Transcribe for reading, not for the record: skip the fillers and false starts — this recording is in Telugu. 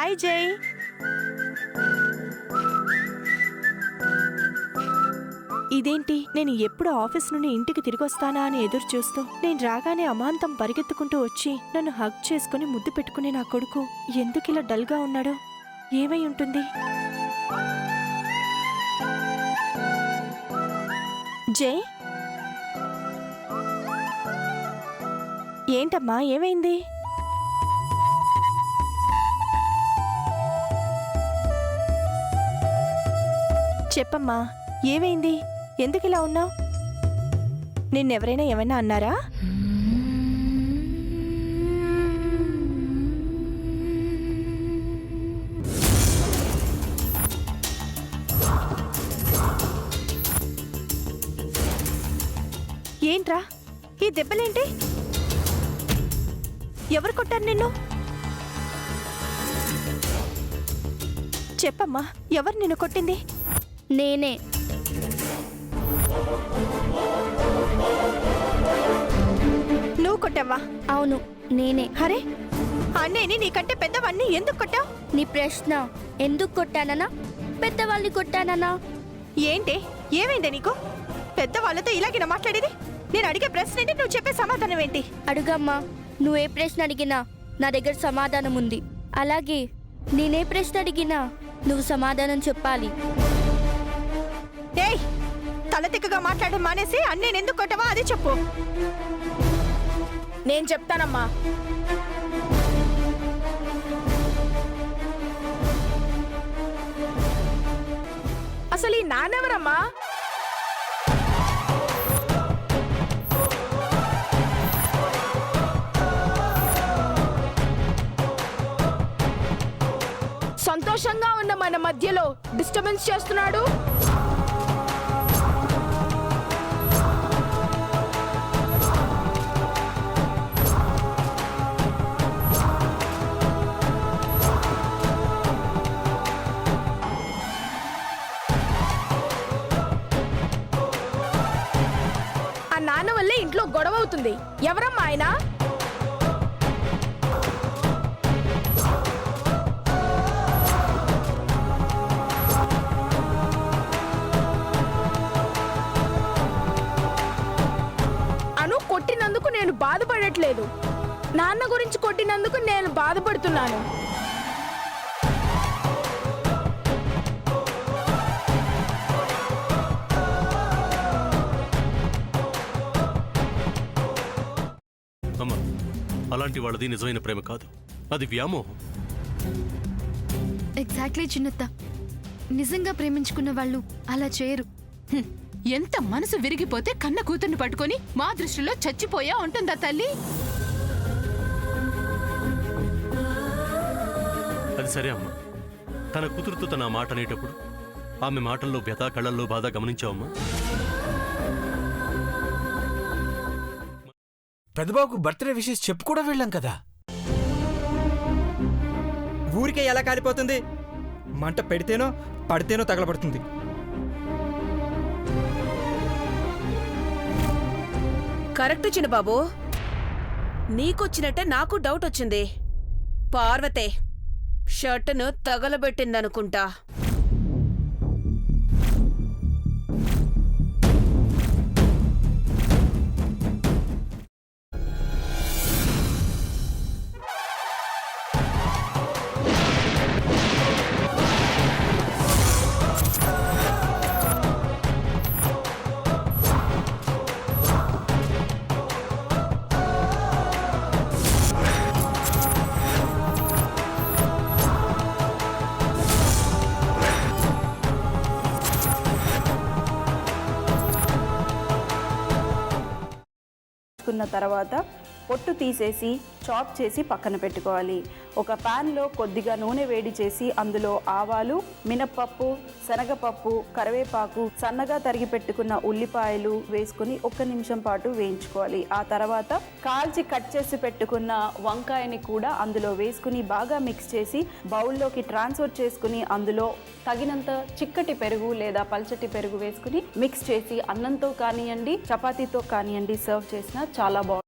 హాయ్ జై. ఇదేంటి, నేను ఎప్పుడు ఆఫీస్ నుండి ఇంటికి తిరిగొస్తానా అని ఎదురు చూస్తూ నేను రాగానే అమాంతం పరిగెత్తుకుంటూ వచ్చి నన్ను హగ్ చేసుకుని ముద్దు పెట్టుకునే నా కొడుకు ఎందుకిలా డల్గా ఉన్నాడో? ఏమై ఉంటుంది? జై, ఏంటమ్మా ఏమైంది? చెప్పమ్మా, ఏమైంది? ఎందుకిలా ఉన్నావు? నిన్నెవరైనా ఏమైనా అన్నారా? ఏంట్రా ఈ దెబ్బలేంటి? ఎవరు కొట్టారు నిన్ను? చెప్పమ్మా, ఎవరు నిన్ను కొట్టింది? నేనే. నువ్వు కొట్టావా? అవును, నేనే. అరే, అన్నేని నీకంటే పెద్దవాణ్ణి ఎందుకు కొట్టావు? నీ ప్రశ్న ఎందుకు కొట్టానన్నా, పెద్దవాళ్ళని కొట్టానన్నా? ఏంటి, ఏమైందే నీకు? పెద్దవాళ్ళతో ఇలాగిన మాట్లాడేది? నేను అడిగే ప్రశ్న ఏంటి, నువ్వు చెప్పే సమాధానం ఏంటి? అడుగమ్మా, నువ్వే ప్రశ్న అడిగినా నా దగ్గర సమాధానం ఉంది. అలాగే నేనే ప్రశ్న అడిగినా నువ్వు సమాధానం చెప్పాలి. ఏయ్, తల తిక్కగా మాట్లాడడం మానేసి అన్నేని ఎందుకు కొట్టావా అది చెప్పు. నేను చెప్తానమ్మా. అసలు ఈ నాన్నెవరమ్మా? సంతోషంగా ఉన్న మన మధ్యలో డిస్టర్బెన్స్ చేస్తున్నాడు. ఆ నాన్న వల్లే ఇంట్లో గొడవ అవుతుంది. ఎవరమ్మా ఆయన? కొట్టినందుకు నేను బాధపడట్లేదు, నాన్న గురించి కొట్టినందుకు నేను బాధపడుతున్నాను. అమ్మా, అలాంటి వాళ్ళది నిజమైన ప్రేమ కాదు, అది వ్యామోహం. ఎగ్జాక్ట్లీ చిన్నత్త, నిజంగా ప్రేమించుకున్న వాళ్ళు అలా చేయరు. ఎంత మనసు విరిగిపోతే కన్న కూతుర్ని పట్టుకొని మా దృష్టిలో చచ్చిపోయా ఉంటుందా తల్లి? అది సరే అమ్మా, తన కూతురుతో తన మాట అనేటప్పుడు ఆమె మాటల్లో వ్యథ, కళ్ళల్లో బాధ గమనించావమ్మా? పెద్దబాబుకు బర్త్డే విషెస్ చెప్పు కూడా వెళ్ళాం కదా. ఊరికే ఎలా కాలిపోతుంది? మంట పెడితేనో పడితేనో తగలబడుతుంది. కరెక్ట్ చిన్నబాబు, నీకొచ్చినట్టే నాకు డౌట్ వచ్చింది. పార్వతే షర్టును తగలబెట్టిందనుకుంటా. కున్న తర్వాత పొట్టు తీసేసి చాప్ చేసి పక్కన పెట్టుకోవాలి. ఒక ప్యాన్లో కొద్దిగా నూనె వేడి చేసి అందులో ఆవాలు, మినప్పప్పు, శనగపప్పు, కరివేపాకు, సన్నగా తరిగి పెట్టుకున్న ఉల్లిపాయలు వేసుకుని 1 నిమిషం పాటు వేయించుకోవాలి. ఆ తర్వాత కాల్చి కట్ చేసి పెట్టుకున్న వంకాయని కూడా అందులో వేసుకుని బాగా మిక్స్ చేసి బౌల్లోకి ట్రాన్స్ఫర్ చేసుకుని అందులో తగినంత చిక్కటి పెరుగు లేదా పల్చటి పెరుగు వేసుకుని మిక్స్ చేసి అన్నంతో కానివ్వండి, చపాతీతో కానివ్వండి సర్వ్ చేసినా చాలా బాగుంటుంది.